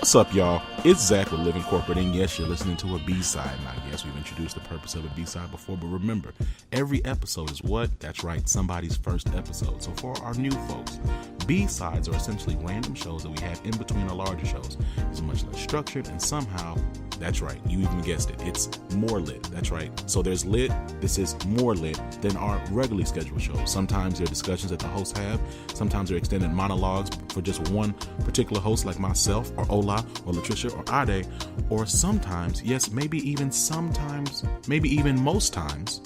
What's up, y'all? It's Zach with Living Corporate, and yes, you're listening to a B-side. Now, yes, we've introduced the purpose of a B-side before, but remember, every episode is what? That's right, somebody's first episode. So for our new folks, B-sides are essentially random shows that we have in between our larger shows. It's much less structured, and somehow, that's right, you even guessed it, it's more lit. That's right. So there's lit, this is more lit than our regularly scheduled shows. Sometimes there are discussions that the hosts have, sometimes they're extended monologues for just one particular host like myself or Ola or Latricia or Ade, or sometimes, yes, maybe even sometimes, maybe even most times,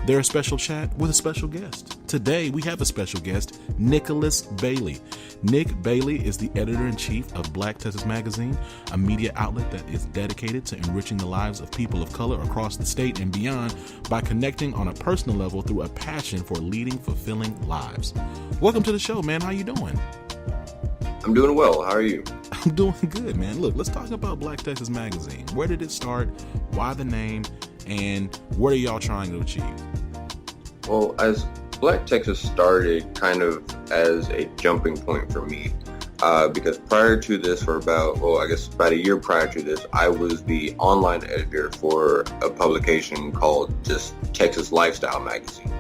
they're a special chat with a special guest. Today, we have a special guest, Nicholas Bailey. Nick Bailey is the editor-in-chief of Black Texas Magazine, a media outlet that is dedicated to enriching the lives of people of color across the state and beyond by connecting on a personal level through a passion for leading fulfilling lives. Welcome to the show, man. How you doing? I'm doing well. How are you? I'm doing good, man. Look, let's talk about Black Texas Magazine. Where did it start? Why the name? And what are y'all trying to achieve? Well, as Black Texas started kind of as a jumping point for me, because prior to this, about a year prior to this, I was the online editor for a publication called just Texas Lifestyle Magazine.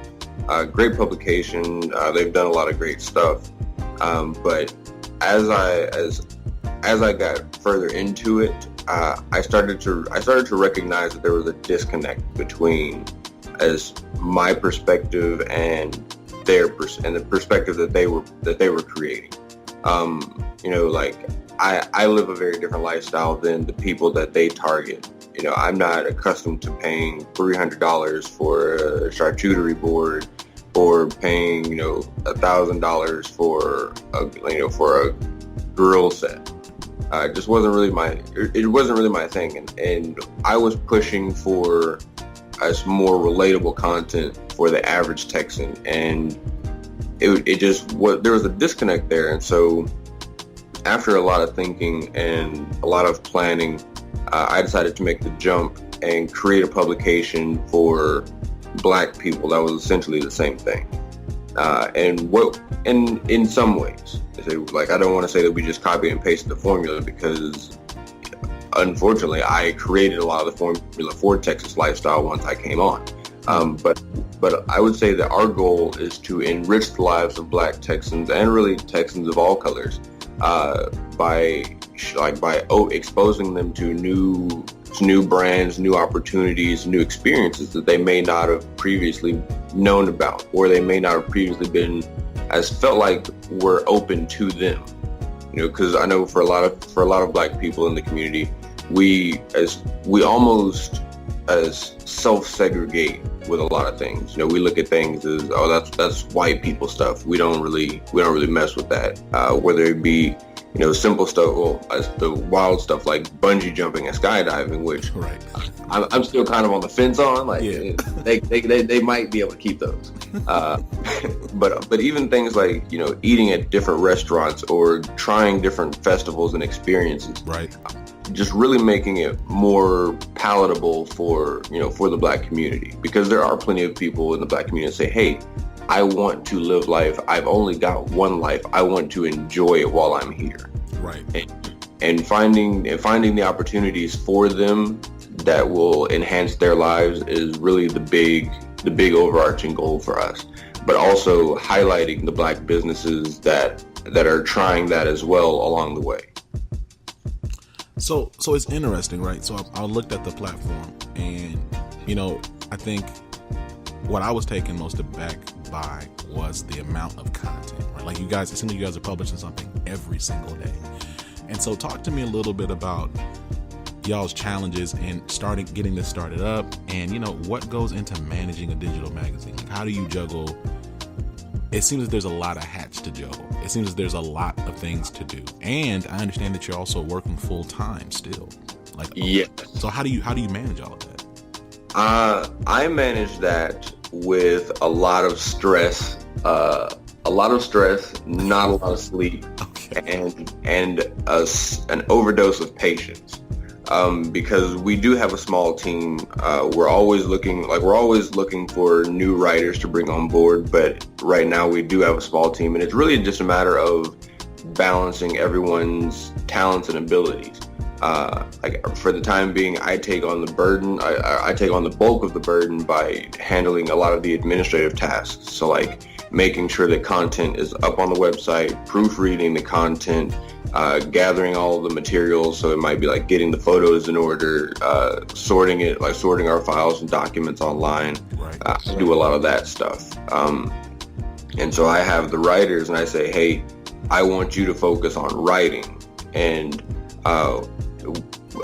Great publication. They've done a lot of great stuff. But as I got further into it, I started to recognize that there was a disconnect between as my perspective and and the perspective that they were creating. I live a very different lifestyle than the people that they target. I'm not accustomed to paying $300 for a charcuterie board or paying $1,000 for a grill set. It just wasn't really my thing, and I was pushing for as more relatable content for the average Texan, and there was a disconnect there. And so after a lot of thinking and a lot of planning, I decided to make the jump and create a publication for Black people that was essentially the same thing. And in some ways, I don't want to say that we just copy and pasted the formula, because unfortunately I created a lot of the formula for Texas Lifestyle once I came on. But I would say that our goal is to enrich the lives of Black Texans and really Texans of all colors by exposing them to new brands, new opportunities, new experiences that they may not have previously known about, or they may not have previously been felt like were open to them. Because I know for a lot of Black people in the community, we almost as self-segregate with a lot of things. We look at things as, that's white people stuff. We don't really mess with that. Whether it be simple stuff, as the wild stuff like bungee jumping and skydiving, which right. I'm still kind of on the fence on. They might be able to keep those. But even things like eating at different restaurants or trying different festivals and experiences, right? Just really making it more palatable for the Black community, because there are plenty of people in the Black community that say, hey, I want to live life. I've only got one life. I want to enjoy it while I'm here. Right. And finding the opportunities for them that will enhance their lives is really the big overarching goal for us. But also highlighting the Black businesses that are trying that as well along the way. So it's interesting, right? So I looked at the platform, and I think what I was taken most aback by was the amount of content, right? Like it seems like you guys are publishing something every single day. And so talk to me a little bit about y'all's challenges in getting this started up, and what goes into managing a digital magazine. Like, how do you juggle? It seems that there's a lot of hats to juggle. It seems that there's a lot of things to do, and I understand that you're also working full time still. Yeah. So how do you manage all of that? I manage that with a lot of stress, not a lot of sleep, okay, and an overdose of patience. Because we do have a small team. We're always looking for new writers to bring on board, but right now we do have a small team, and it's really just a matter of balancing everyone's talents and abilities. Like for the time being, I take on the burden. I take on the bulk of the burden by handling a lot of the administrative tasks. So like making sure that content is up on the website, proofreading the content, gathering all of the materials. So it might be like getting the photos in order, sorting it, like sorting our files and documents online. Right. I do a lot of that stuff. And so I have the writers and I say, hey, I want you to focus on writing. And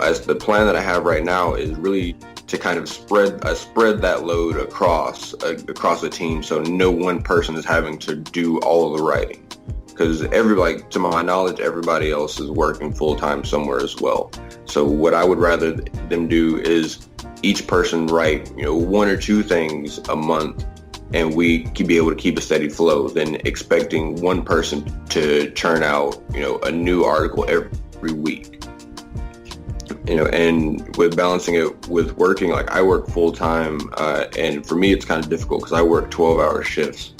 as the plan that I have right now is really to kind of spread that load across a team, so no one person is having to do all of the writing, because to my knowledge, everybody else is working full time somewhere as well. So what I would rather them do is each person write, one or two things a month, and we can be able to keep a steady flow, than expecting one person to churn out, a new article every week. And with balancing it with working, like I work full time, and for me it's kind of difficult because I work 12-hour shifts.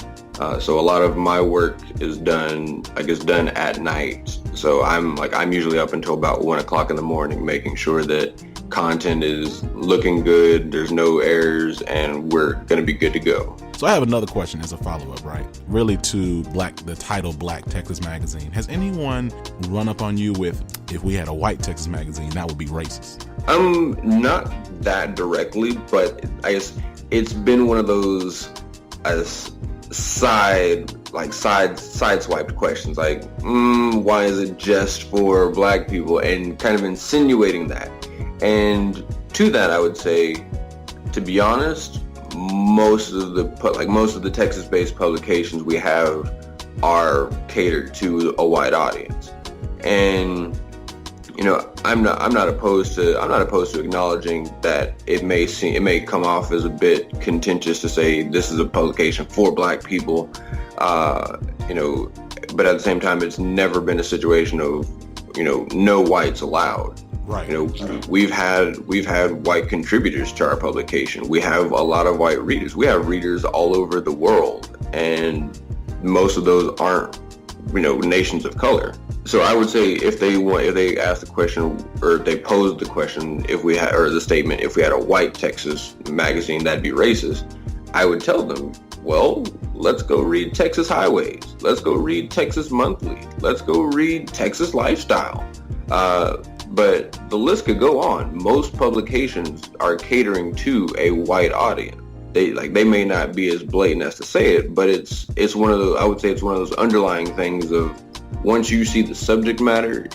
So a lot of my work is done at night. So I'm usually up until about 1 o'clock in the morning, making sure that content is looking good, there's no errors, and we're going to be good to go. So I have another question as a follow-up, right? Really to the title Black Texas Magazine. Has anyone run up on you with, if we had a white Texas magazine, that would be racist? Not that directly, but I guess it's been one of those sideswiped questions, like, why is it just for black people? And kind of insinuating that. And to that, I would say, to be honest, most of the Texas-based publications we have are catered to a white audience. And I'm not opposed to acknowledging that it may come off as a bit contentious to say this is a publication for black people, but at the same time, it's never been a situation of no whites allowed. Right. We've had white contributors to our publication. We have a lot of white readers. We have readers all over the world, and most of those aren't nations of color. So I would say if they ask the question, or if they pose the question, or the statement, if we had a white Texas magazine, that'd be racist, I would tell them, well, let's go read Texas Highways. Let's go read Texas Monthly. Let's go read Texas Lifestyle. But the list could go on. Most publications are catering to a white audience. They may not be as blatant as to say it, but it's one of those. I would say it's one of those underlying things of, once you see the subject matter,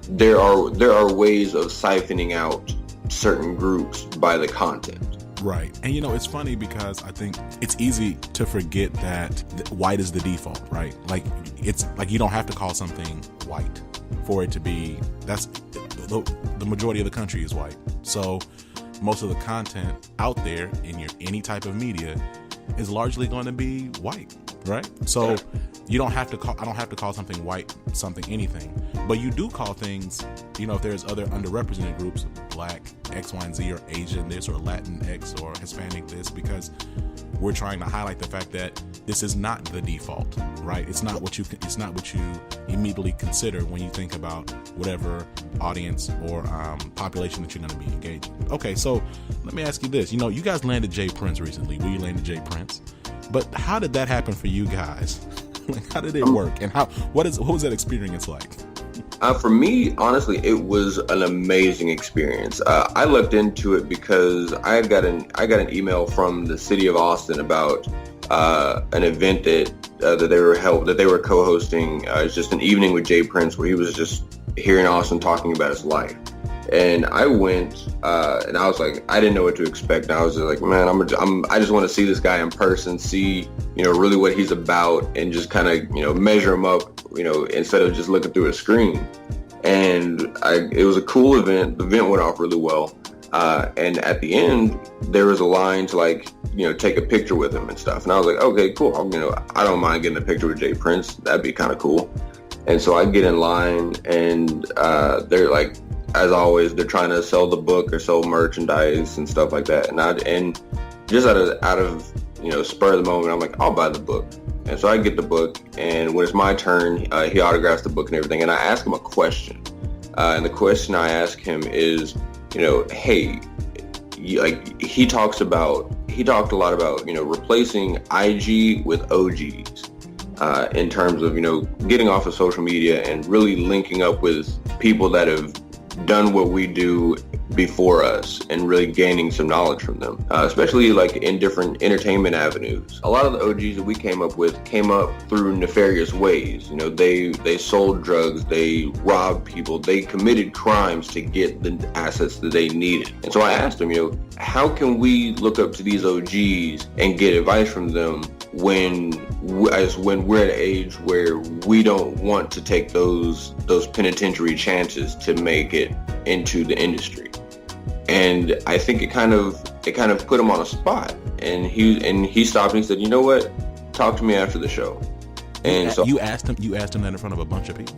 there are ways of siphoning out certain groups by the content. Right. And it's funny because I think it's easy to forget that white is the default, right? Like it's like you don't have to call something white for it to be, that's the majority of the country is white. So most of the content out there in any type of media is largely going to be white, right? So I don't have to call something white something anything, but you do call things, if there's other underrepresented groups, black, X, Y, and Z, or Asian this, or Latin X, or Hispanic this, because we're trying to highlight the fact that this is not the default, right? It's not what you immediately consider when you think about whatever audience or population that you're going to be engaging. Okay, so let me ask you this. You guys landed Jay Prince recently. We landed Jay Prince, but how did that happen for you guys? Like, how did it work, and what was that experience like? For me, honestly, it was an amazing experience. I looked into it because I got an email from the city of Austin about an event that they were co-hosting. It's just an evening with Jay Prince, where he was just here in Austin talking about his life. And I went, and I was like, I didn't know what to expect. And I was just like, man, I just want to see this guy in person, see, really what he's about, and just kind of, measure him up, instead of just looking through a screen. And it was a cool event. The event went off really well. And at the end, there was a line to take a picture with him and stuff. And I was like, okay, cool. I don't mind getting a picture with Jay Prince. That'd be kind of cool. And so I get in line, and they're like, as always, they're trying to sell the book or sell merchandise and stuff like that. And just out of spur of the moment, I'm like, I'll buy the book. And so I get the book, and when it's my turn, he autographs the book and everything. And I ask him a question. And the question I ask him is, hey, he talked a lot about, replacing IG with OGs in terms of, getting off of social media and really linking up with people that have done what we do before us and really gaining some knowledge from them, especially like in different entertainment avenues. A lot of the OGs that we came up through nefarious ways. They sold drugs, they robbed people, they committed crimes to get the assets that they needed. And so I asked them, how can we look up to these OGs and get advice from them when we're at an age where we don't want to take those penitentiary chances to make it into the industry? And I think it kind of put him on a spot, and he stopped and he said, "You know what? Talk to me after the show." And so you asked him that in front of a bunch of people?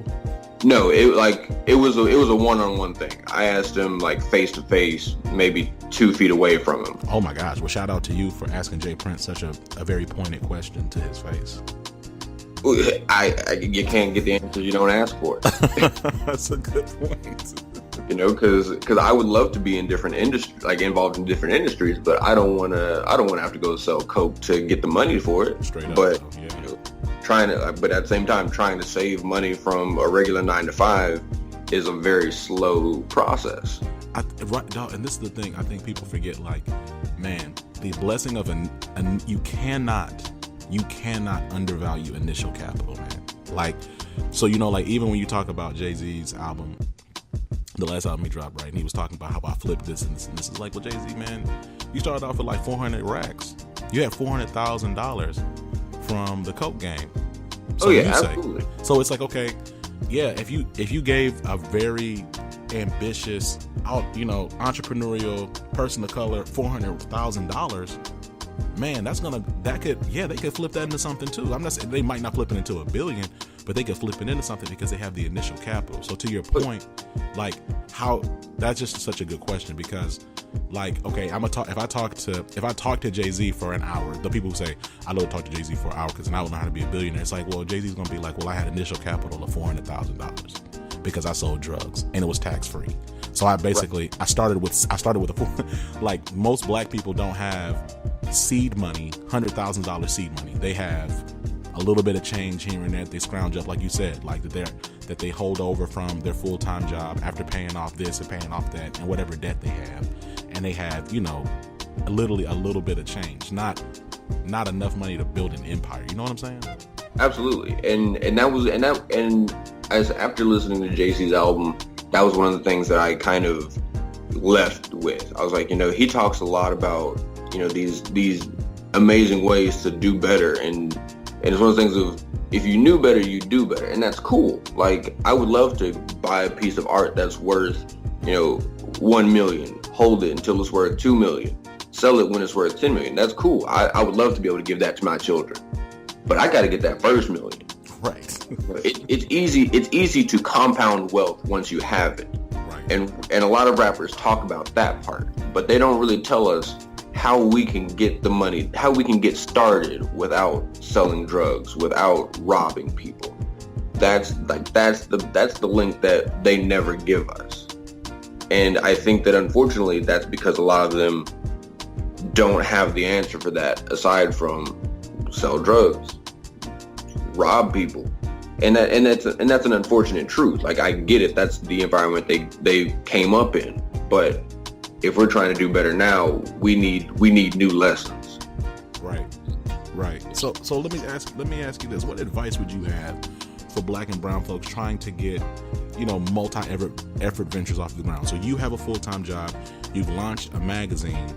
No, it was a one-on-one thing. I asked him like face to face, maybe 2 feet away from him. Oh my gosh! Well, shout out to you for asking Jay Prince such a very pointed question to his face. You can't get the answers you don't ask for. That's a good point. Because I would love to be in different industries, like involved in different industries, but I don't want to have to go sell coke to get the money for it. Straight up. But yeah. but at the same time, trying to save money from a regular 9-to-5 is a very slow process. Right, dog, and this is the thing I think people forget. Like, man, the blessing of you cannot undervalue initial capital, man. Like, so like even when you talk about Jay-Z's album, the last album he dropped, right, and he was talking about how I flipped this and this and this. Is like, well, Jay-Z, man, you started off with like 400 racks. You had $400,000 from the coke game. So absolutely. So it's like, okay, yeah, if you gave a very ambitious, entrepreneurial person of color $400,000, man, they could flip that into something too. I'm not saying they might not flip it into $1 billion, but they could flip it into something because they have the initial capital. So to your point, like, how that's just such a good question, because like, okay, if I talk to Jay-Z for an hour, the people who say I love to talk to Jay-Z for an hour because then I would know how to be a billionaire. It's like, well, Jay-Z's gonna be like, well, I had initial capital of $400,000 because I sold drugs and it was tax free. So I started with like most black people don't have seed money, $100,000 seed money. They have a little bit of change here and there that they scrounge up, like you said, like that they hold over from their full-time job after paying off this and paying off that and whatever debt they have, and they have literally a little bit of change, not enough money to build an empire. You know what I'm saying? Absolutely. And as after listening to Jay-Z's album, that was one of the things that I kind of left with. I was like, he talks a lot about these amazing ways to do better, and it's one of the things of, if you knew better, you do better, and that's cool. Like, I would love to buy a piece of art that's worth, $1 million, hold it until it's worth $2 million, sell it when it's worth $10 million. That's cool. I would love to be able to give that to my children, but I got to get that first million. Right. It's easy to compound wealth once you have it. Right. And a lot of rappers talk about that part, but they don't really tell us how we can get the money, how we can get started without selling drugs, without robbing people. That's the link that they never give us. And I think that unfortunately that's because a lot of them don't have the answer for that, aside from sell drugs, rob people. And that's an unfortunate truth. Like, I get it, that's the environment they came up in, but if we're trying to do better now, we need new lessons. Right. So let me ask you this: what advice would you have for Black and brown folks trying to get, multi-effort ventures off the ground? So you have a full-time job, you've launched a magazine.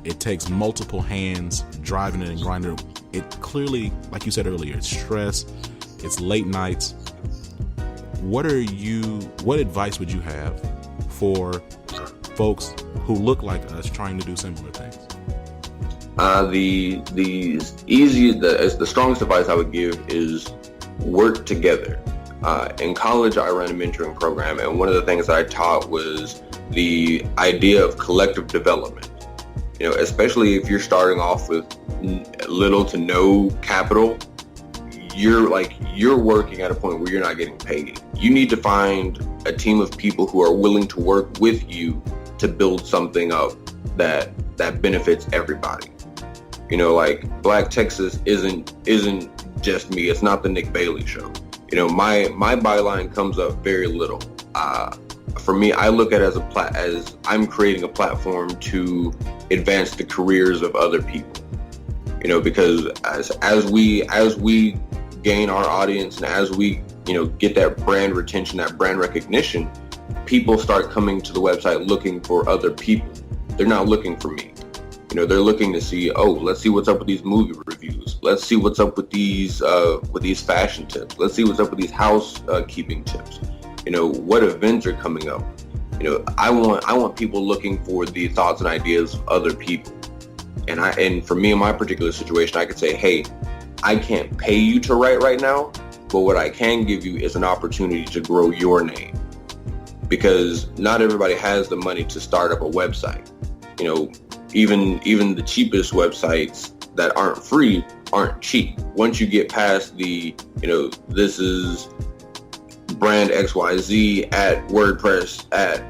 It takes multiple hands driving it and grinding it. It clearly, like you said earlier, it's stress, it's late nights. What advice would you have for folks who look like us trying to do similar things? The strongest advice I would give is work together. In college, I ran a mentoring program, and one of the things I taught was the idea of collective development. Especially if you're starting off with little to no capital, you're working at a point where you're not getting paid. You need to find a team of people who are willing to work with you to build something up that benefits everybody. You know, like Black Texas isn't just me. It's not the Nick Bailey show. You know, my byline comes up very little. For me, I look at it as I'm creating a platform to advance the careers of other people. You know, because as we gain our audience and as we, you know, get that brand retention, that brand recognition, people start coming to the website looking for other people. They're not looking for me. You know, they're looking to see, oh, let's see what's up with these movie reviews. Let's see what's up with these fashion tips. Let's see what's up with these housekeeping tips. You know, what events are coming up. You know, I want people looking for the thoughts and ideas of other people. And for me in my particular situation, I could say, hey, I can't pay you to write right now, but what I can give you is an opportunity to grow your name. Because not everybody has the money to start up a website. You know, even the cheapest websites that aren't free aren't cheap. Once you get past the, you know, this is brand XYZ at WordPress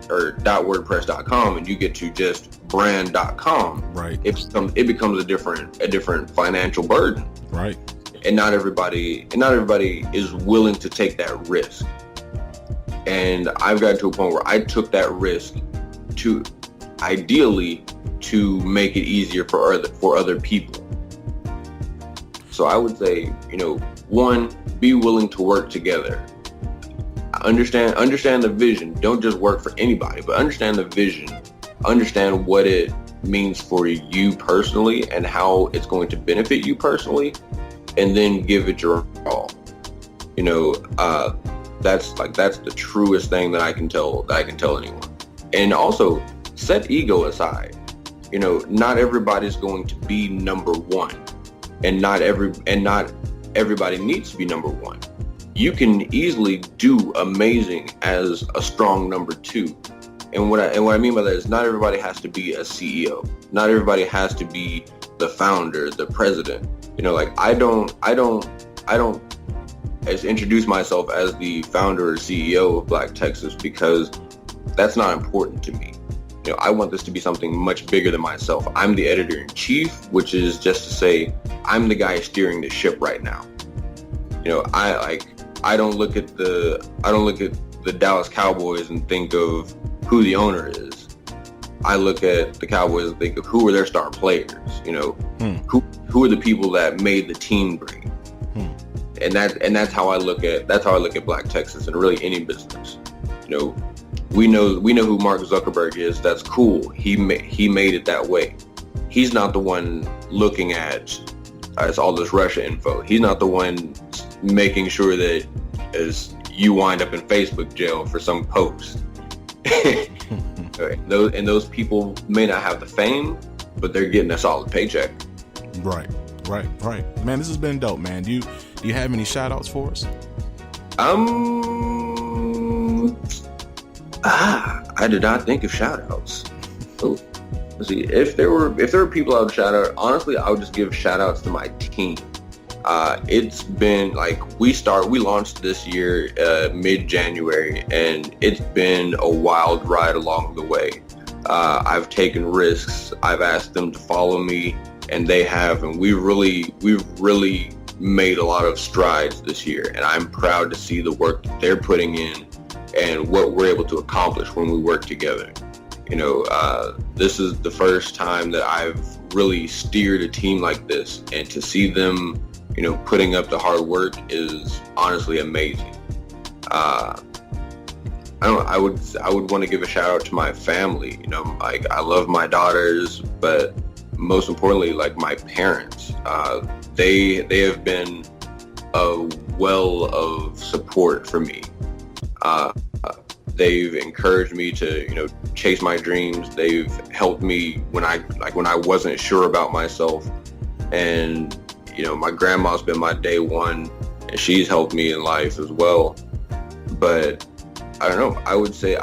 or .wordpress.com, and you get to just brand.com, right? It becomes a different financial burden, right? And not everybody is willing to take that risk. And I've gotten to a point where I took that risk to ideally to make it easier for other people. So I would say, you know, one, be willing to work together. Understand the vision. Don't just work for anybody, but understand the vision. Understand what it means for you personally and how it's going to benefit you personally, and then give it your all. You know, that's the truest thing that I can tell anyone. And also, set ego aside. You know, not everybody's going to be number one, and not everybody needs to be number one. You can easily do amazing as a strong number two. And what I mean by that is not everybody has to be a CEO. Not everybody has to be the founder, the president. You know, like I don't introduce myself as the founder or CEO of Black Texas because that's not important to me. You know, I want this to be something much bigger than myself. I'm the editor-in-chief, which is just to say I'm the guy steering the ship right now. You know, I don't look at the Dallas Cowboys and think of who the owner is. I look at the Cowboys and think of who are their star players. You know, who are the people that made the team great. And that's how I look at Black Texas and really any business. You know, we know who Mark Zuckerberg is. That's cool. He made it that way. He's not the one looking at all this Russia info. He's not the one making sure that as you wind up in Facebook jail for some post. Those people may not have the fame, but they're getting a solid paycheck. Right. Man, this has been dope, man. Do you have any shout outs for us? I did not think of shout outs. Oh, let's see. If there were people I would shout out, honestly, I would just give shout outs to my team. It's been like we launched this year mid-January, and it's been a wild ride along the way. I've taken risks. I've asked them to follow me, and they have, and we've really made a lot of strides this year, and I'm proud to see the work that they're putting in and what we're able to accomplish when we work together. You know, this is the first time that I've really steered a team like this, and to see them, you know, putting up the hard work is honestly amazing. I would want to give a shout out to my family. You know, like I love my daughters, but most importantly, like my parents. They have been a well of support for me. They've encouraged me to, you know, chase my dreams. They've helped me when I wasn't sure about myself. And, you know, my grandma's been my day one, and she's helped me in life as well. But I don't know. I would say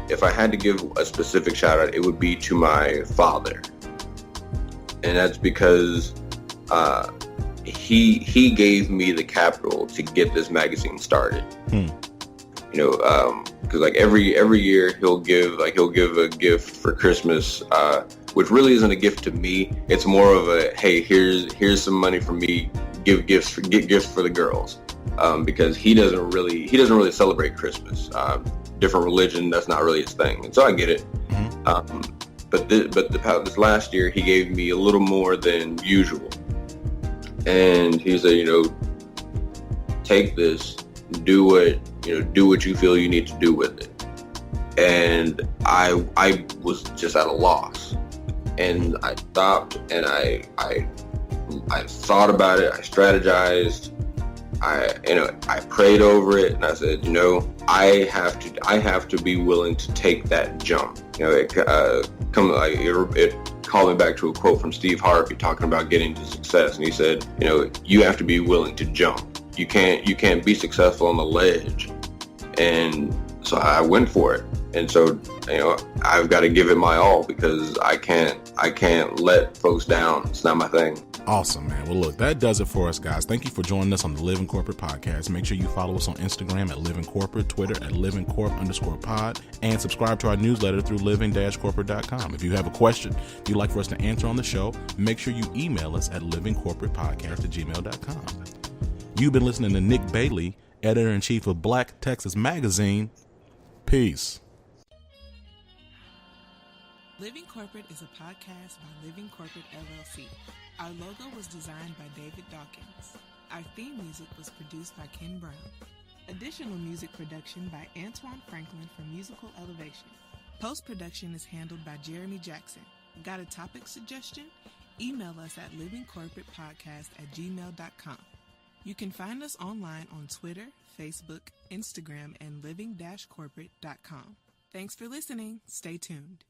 if I had to give a specific shout out, it would be to my father. And that's because he gave me the capital to get this magazine started. Because like every year he'll give a gift for Christmas, which really isn't a gift to me. It's more of a, hey, here's some money from me. Get gifts for the girls, because he doesn't really celebrate Christmas. Different religion, that's not really his thing, and so I get it. But this last year he gave me a little more than usual, and he said, take this, do what you feel you need to do with it. And I was just at a loss, and I stopped and I thought about it. I strategized. I prayed over it, and I said, I have to be willing to take that jump. It called me back to a quote from Steve Harvey talking about getting to success, and he said, you have to be willing to jump. You can't be successful on the ledge. And so I went for it. And so, I've got to give it my all, because I can't let folks down. It's not my thing. Awesome, man. Well, look, that does it for us, guys. Thank you for joining us on the Living Corporate Podcast. Make sure you follow us on Instagram at Living Corporate, Twitter at LivingCorp_pod, and subscribe to our newsletter through living-corporate.com. If you have a question you'd like for us to answer on the show, make sure you email us at livingcorporatepodcast@gmail.com. You've been listening to Nick Bailey, Editor-in-Chief of Black Texas Magazine. Peace. Living Corporate is a podcast by Living Corporate LLC. Our logo was designed by David Dawkins. Our theme music was produced by Ken Brown. Additional music production by Antoine Franklin for Musical Elevation. Post-production is handled by Jeremy Jackson. Got a topic suggestion? Email us at livingcorporatepodcast@gmail.com. You can find us online on Twitter, Facebook, Instagram, and living-corporate.com. Thanks for listening. Stay tuned.